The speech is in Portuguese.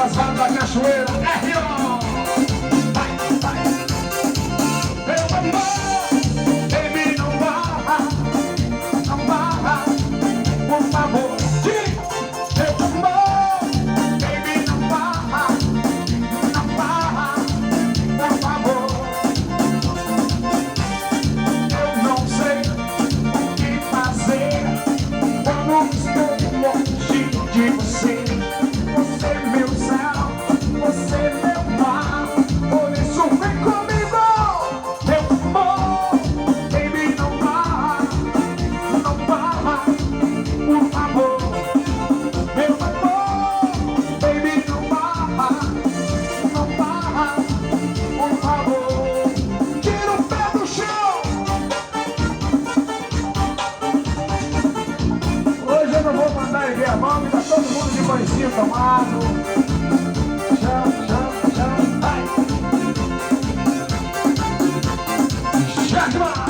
das Vale da Cachoeira, R.O. Vai, vai. Meu amor, baby, não barra, por favor. Meu amor, baby, não barra, por favor. Eu não sei o que fazer quando estou longe de você. Você é meu céu, você é meu mar, por isso vem comigo. Meu amor, baby, não barra, por favor. Meu amor, baby, não barra, por favor. Tira o pé do chão. Hoje eu não vou mandar erguer a mão, tá todo mundo de banhozinho tomado. Chama, vai. Chama.